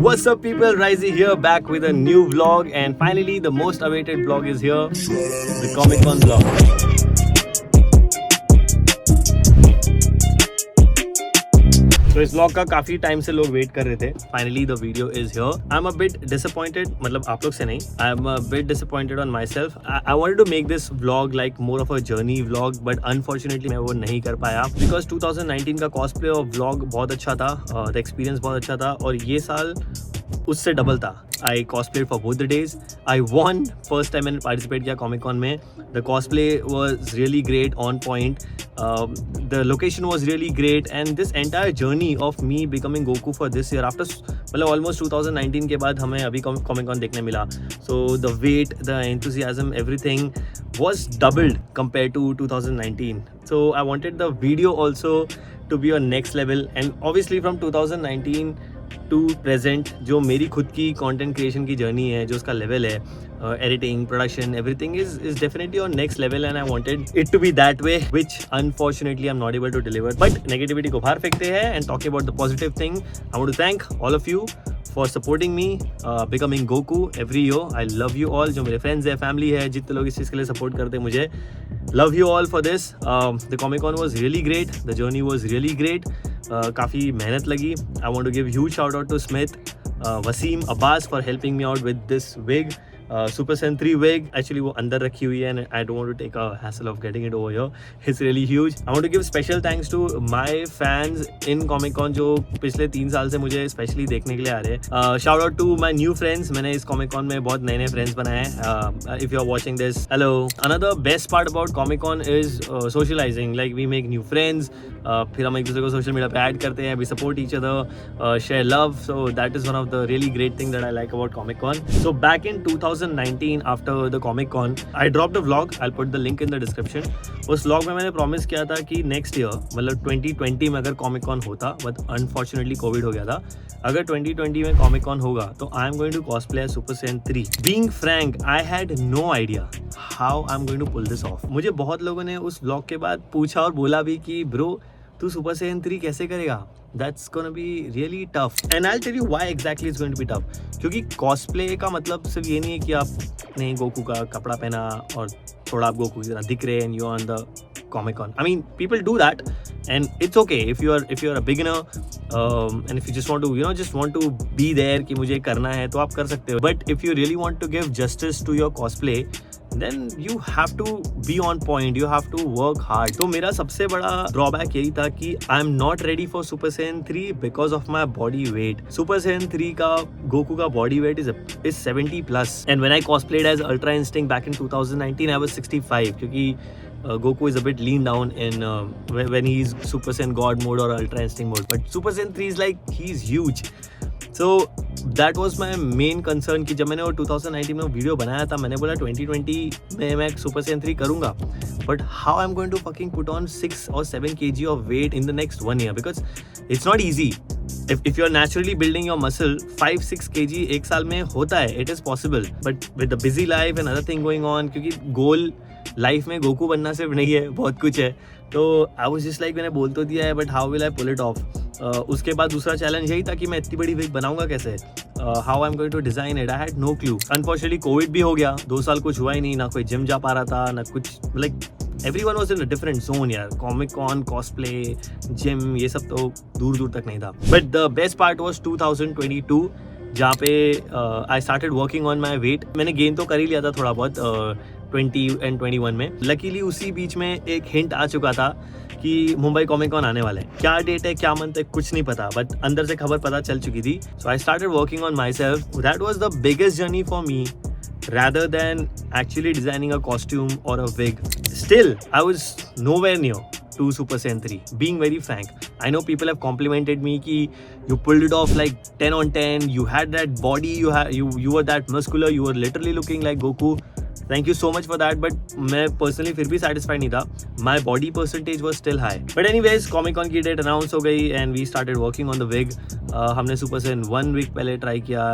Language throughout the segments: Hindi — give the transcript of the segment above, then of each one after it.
What's up people, Risey here back with a new vlog and finally the most awaited vlog is here, the Comic Con vlog. तो इस व्लॉग का काफी टाइम से लोग वेट कर रहे थे. Finally the video is here. I am a bit disappointed, मतलब आप लोग से नहीं, I am a bit disappointed on myself. I wanted to make this vlog like more of a journey vlog, but unfortunately मैं वो नहीं कर पाया बिकॉज 2019 का कॉस्प्ले और व्लॉग बहुत अच्छा था, द एक्सपीरियंस बहुत अच्छा था और ये साल उससे डबल था. I cosplayed for both the days. I won first time मैंने पार्टिसिपेट किया कॉमिक कॉन में. The cosplay was really great, on point. The location was really great and this entire journey of me becoming Goku for this year after, मतलब ऑलमोस्ट 2019 के बाद हमें अभी कॉमिक कॉन देखने मिला. So the wait, the enthusiasm, everything was doubled compared to 2019. So I wanted the video also to be on next level and obviously from 2019 to present जो मेरी खुद की content creation की journey है, जो उसका level है, editing, production, everything is definitely on next level and I wanted it to be that way, which unfortunately I'm not able to deliver. But negativity को बाहर फेंकते हैं and talking about the positive thing, I want to thank all of you for supporting me, becoming Goku every year. I love you all. जो मेरे friends है, family है, जितने लोग इस चीज़ के लिए support करते हैं मुझे, love you all for this. The Comic Con was really great. The journey was really great. काफ़ी मेहनत लगी. I want to give huge shout out to Smith, Wasim, Abbas for helping me out with this wig. Super Saiyan 3 wig, actually वो अंदर रखी हुई है and I don't want to take a hassle of getting it over here. It's really huge. I want to give special thanks to my fans in Comic Con जो पिछले 3 साल से मुझे स्पेशली देखने के लिए आ रहे हैं. Shout out to my new friends. मैंने इस Comic Con में बहुत नए friends बनाए हैं. If you are watching this, hello. Another best part about Comic Con is socializing. Like we make new friends. फिर हम एक दूसरे को सोशल मीडिया पे ऐड करते हैं. We support each other, share love. So that is one of the really great thing that I like about Comic Con. So back in 2019 after the Comic Con, I dropped a vlog. I'll put the link in the description. उस vlog में मैंने प्रॉमिस किया था कि नेक्स्ट ईयर, मतलब 2020 में अगर Comic Con होता, बट अनफॉर्चुनेटली कोविड हो गया था. अगर 2020 में Comic Con होगा तो I am going to cosplay super Saiyan 3. Being frank, I had no idea how I am going to pull this off. मुझे बहुत लोगों ने उस vlog के बाद पूछा और बोला भी कि ब्रो तू सुपर सैयन 3 कैसे करेगा. That's gonna be really tough and I'll tell you why exactly it's going to be tough. क्योंकि cosplay का मतलब सिर्फ ये नहीं है कि आपने गोकू का कपड़ा पहना और थोड़ा आप गोकू की तरह दिख रहे and you're on the Comic Con. I mean, people do that and it's okay if you're a beginner and if you just want to just want to be there कि मुझे करना है तो आप कर सकते हो. But if you really want to give justice to your cosplay, then you have to be on point, you have to work hard. तो मेरा सबसे बड़ा drawback यही था कि I am not ready for Super Saiyan 3 because of my body weight. Super Saiyan 3 का गोकू का body weight is 70 plus and when I cosplayed as Ultra Instinct back in 2019 I was 65 क्योंकि Goku is a bit lean down in when he's Super Saiyan God mode or Ultra Instinct mode, but Super Saiyan 3 is like he's huge. So that was my main concern कि जब मैंने वो 2019 में वीडियो बनाया था मैंने बोला 2020 में मैं सुपर सैयन 3 करूँगा, but how I'm going to fucking put on 6 or 7 kg of weight in the next 1 year because it's not easy. If you're naturally building your muscle, 5-6 kg एक साल में होता है, it is possible, but with the busy life and other thing going on, क्योंकि गोल लाइफ में गोकू बनना सिर्फ नहीं है, बहुत कुछ है. तो आई वाज जस्ट लाइक मैंने बोल तो दिया है but how will I pull it off. उसके बाद दूसरा चैलेंज यही था कि मैं इतनी बड़ी विग बनाऊंगा कैसे, how I am going to design it. I had no clue. Unfortunately covid भी हो गया, 2 साल कुछ हुआ ही नहीं, ना कोई जिम जा पा रहा था ना कुछ. Like everyone was in a different zone यार. Comic Con, cosplay, gym, ये सब तो दूर दूर तक नहीं था. But the best part was 2022 जहाँ पे I started working on my weight. मैंने गेन तो कर ही लिया था थोड़ा बहुत 20 and 21 में. लकीली उसी बीच में एक हिंट आ चुका था कि मुंबई कॉमिक कॉन आने वाला है. क्या डेट है क्या मंथ है कुछ नहीं पता, बट अंदर से खबर पता चल चुकी थी. So I started working on myself. That was the biggest journey for me rather than actually designing a costume or a wig. Still, I was nowhere near to Super Saiyan 3. Being very frank, I know people have complimented me कि you pulled it off like 10 on 10. You had that body, you were that muscular. You were literally looking like Goku. Thank you so much for that. But मैं personally फिर भी satisfied नहीं था. My body percentage was still high. But anyways, Comic Con की date announce हो गई and we started working on the wig. हमने Super Saiyan 1 week पहले try किया.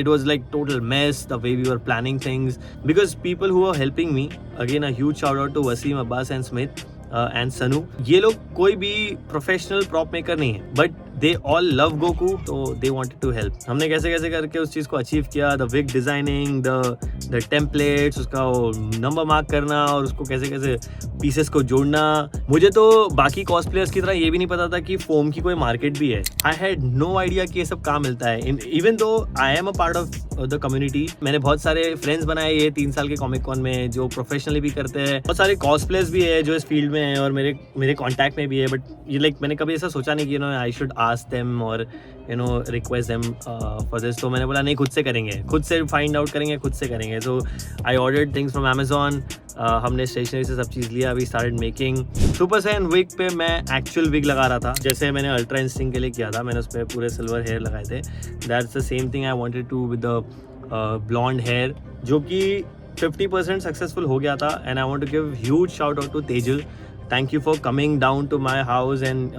It was like total mess the way we were planning things because people who were helping me, again a huge shout out to Wasim, Abbas and Smith, and Sanu, ये लोग कोई भी प्रोफेशनल प्रॉप मेकर नहीं है, but they all love Goku, तो दे वांटेड टू हेल्प. हमने कैसे कैसे करके उस चीज़ को अचीव किया, the wig designing, the templates, उसका वो नंबर मार्क करना और उसको कैसे कैसे पीसेस को जोड़ना. मुझे तो बाकी कॉस्प्लेयर्स की तरह ये भी नहीं पता था कि फोम की कोई मार्केट भी है. आई हैड नो आइडिया कि ये सब कहाँ मिलता है. Even though I am a part of the community, मैंने बहुत सारे फ्रेंड्स बनाए ये 3 साल के कॉमिक कॉन में जो प्रोफेशनली भी करते हैं. बहुत सारे कॉस्प्लेयर्स भी है जो इस फील्ड में है और मेरे कॉन्टैक्ट में भी है. बट ये लाइक मैंने कभी ऐसा सोचा नहीं कि आई शुड आस्क देम और रिक्वेस्ट देम फॉर दिस. तो मैंने बोला नहीं, खुद से करेंगे, खुद से फाइंड आउट करेंगे, खुद से करेंगे. So I ordered things from Amazon. हमने स्टेशनरी से सब चीज़ लिया. We started making. Super Saiyan wig पे मैं एक्चुअल विग लगा रहा था, जैसे मैंने अल्ट्रा इंस्टिंक्ट के लिए किया था. मैंने उस पर पूरे सिल्वर हेयर लगाए थे. That's the same thing I wanted to with the blonde hair, जो कि 50% सक्सेसफुल हो गया था. And I want to give huge shout out to Tejal. Thank you for coming down to my house and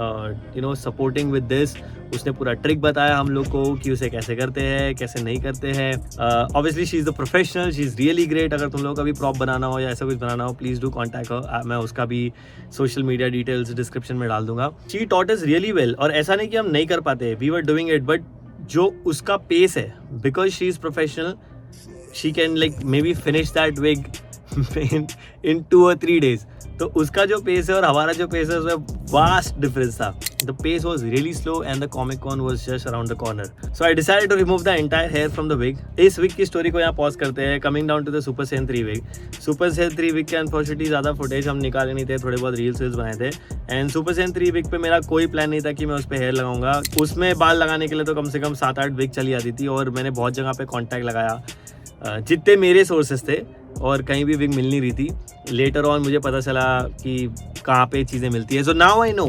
supporting with this. उसने पूरा ट्रिक बताया हम लोग को कि उसे कैसे करते हैं, कैसे नहीं करते हैं. Obviously she is the professional, she is really great. अगर तुम लोगों का भी प्रॉप बनाना हो या ऐसा कुछ बनाना हो, प्लीज़ डू कॉन्टैक्ट हर. मैं उसका भी सोशल मीडिया डिटेल्स डिस्क्रिप्शन में डाल दूंगा. She taught is really well. और ऐसा नहीं कि हम नहीं कर पाते, we were doing it, but जो उसका पेस है, because she is professional, she can like maybe finish that wig in 2 or 3 days. तो उसका जो पेस है और हमारा जो पेस है उसमें वास्ट डिफरेंस था. The pace was really slow and the comic con was just around the corner. So I decided to remove the entire hair from the wig. इस विग की स्टोरी को यहाँ पॉज करते हैं. Coming down to the super Saiyan 3 wig. Super Saiyan 3 wig के अनफॉर्चुनेटली ज़्यादा फुटेज हम निकाले नहीं थे, थोड़े बहुत रील्स बनाए थे. एंड सुपर सैन 3 विग पे मेरा कोई प्लान नहीं था कि मैं उस पर हेयर लगाऊंगा. उसमें बाल लगाने के लिए तो कम से कम 7-8 विग चली जाती थी और मैंने बहुत जगह पे कॉन्टैक्ट लगाया, जितने मेरे सोर्सेस थे, और कहीं भी विग मिल नहीं रही थी. लेटर ऑन मुझे पता चला कि कहाँ पे चीज़ें मिलती है. So now I know,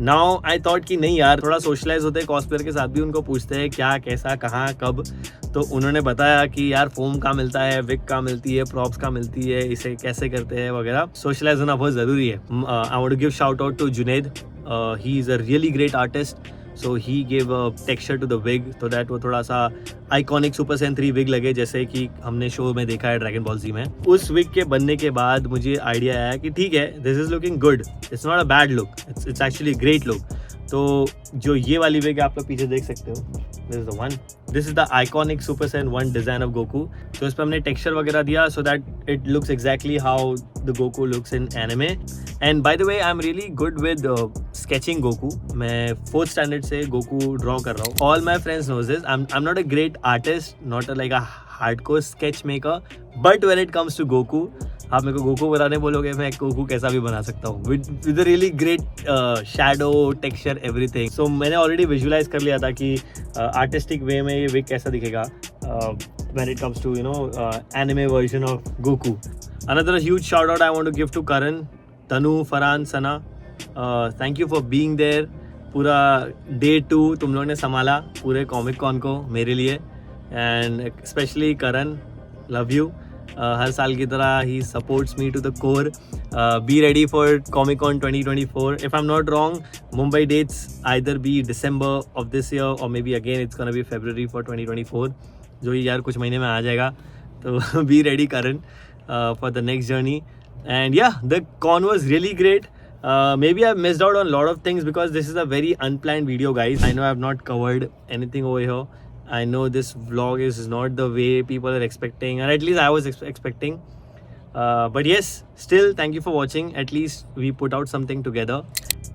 now I thought कि नहीं यार, थोड़ा सोशलाइज होते हैं कॉस्प्लेयर के साथ भी, उनको पूछते हैं क्या, कैसा, कहाँ, कब. तो उन्होंने बताया कि यार फोम कहाँ मिलता है, विग कहाँ मिलती है, प्रॉप्स कहाँ मिलती है, इसे कैसे करते हैं वगैरह. सोशलाइज होना बहुत ज़रूरी है. I want to give shout out to Junaid. He is a really great artist. So he gave a texture to the wig so that वो थोड़ा सा आइकॉनिक सुपर सैन 3 विग लगे, जैसे कि हमने शो में देखा है ड्रैगन बॉल जी में. उस विग के बनने के बाद मुझे आइडिया आया कि ठीक है, this is looking good, it's not a bad look, it's actually great look. तो जो ये वाली विग आप लोग पीछे देख सकते हो, this is the one. This is the iconic super Saiyan 1 design of Goku. तो इस पर हमने टेक्सचर वगैरह दिया so that it looks exactly how the Goku looks in anime. And by the way I am really good with sketching Goku. मैं 4th स्टैंडर्ड से गोकू ड्रॉ कर रहा हूँ. All my friends knows this. I am not a great artist, not like a hardcore sketch maker, but when it comes to Goku, आप मेरे को गोकू बनाने बोलोगे, मैं गोकू कैसा भी बना सकता हूँ with a really great shadow, texture, everything. So मैंने ऑलरेडी विजुअलाइज कर लिया था कि आर्टिस्टिक वे में ये विग कैसा दिखेगा when it comes to anime version of Goku. Another huge shout out I want to give to Karan, Tanu, Farhan, Sana. Thank you for being there. पूरा Day 2 तुम लोगों ने संभाला पूरे कॉमिक कॉन को मेरे लिए. And specially Karan, love you. हर साल की तरह ही supports me to the core. Be ready for comic con 2024. If I am not wrong, Mumbai dates either be December of this year और may be again it's gonna be February for 2024, जो ही यार कुछ महीने में आ जाएगा. तो be ready Karan for the next journey. And yeah, the con was really great. Maybe I've missed out on a lot of things because this is a very unplanned video, guys. I know I've not covered anything over here. I know this vlog is not the way people are expecting, or at least I was expecting. But yes, still thank you for watching. At least we put out something together.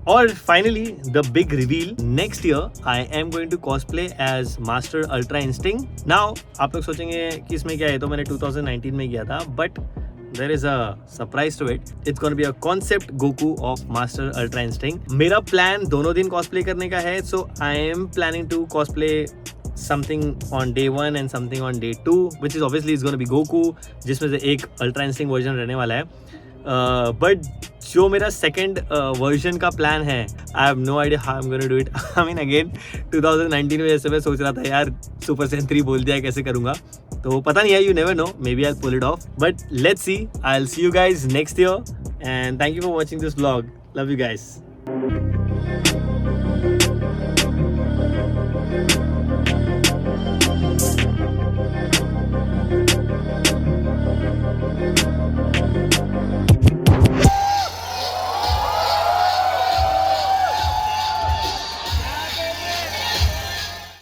Or finally, the big reveal. Next year, I am going to cosplay as Master Ultra Instinct. Now, आप लोग सोचेंगे कि इसमें क्या है, तो मैंने 2019 में किया था, but there is a surprise to it. It's going to be a concept Goku of Master Ultra Instinct. मेरा प्लान दोनों दिन cosplay करने का है, so I am planning to cosplay something on day 1 and something on day 2, which is obviously is going to be Goku, जिसमें से एक Ultra Instinct version रहने वाला है. But जो मेरा सेकेंड वर्जन का प्लान है, I have no idea how I am gonna do it. I mean again 2019 में जैसे मैं सोच रहा था यार सुपर सैन 3 बोल दिया, कैसे करूँगा, तो पता नहीं है, you never know, maybe I pull it off, but let's see. I will see you guys next year and thank you for watching this vlog. Love you guys.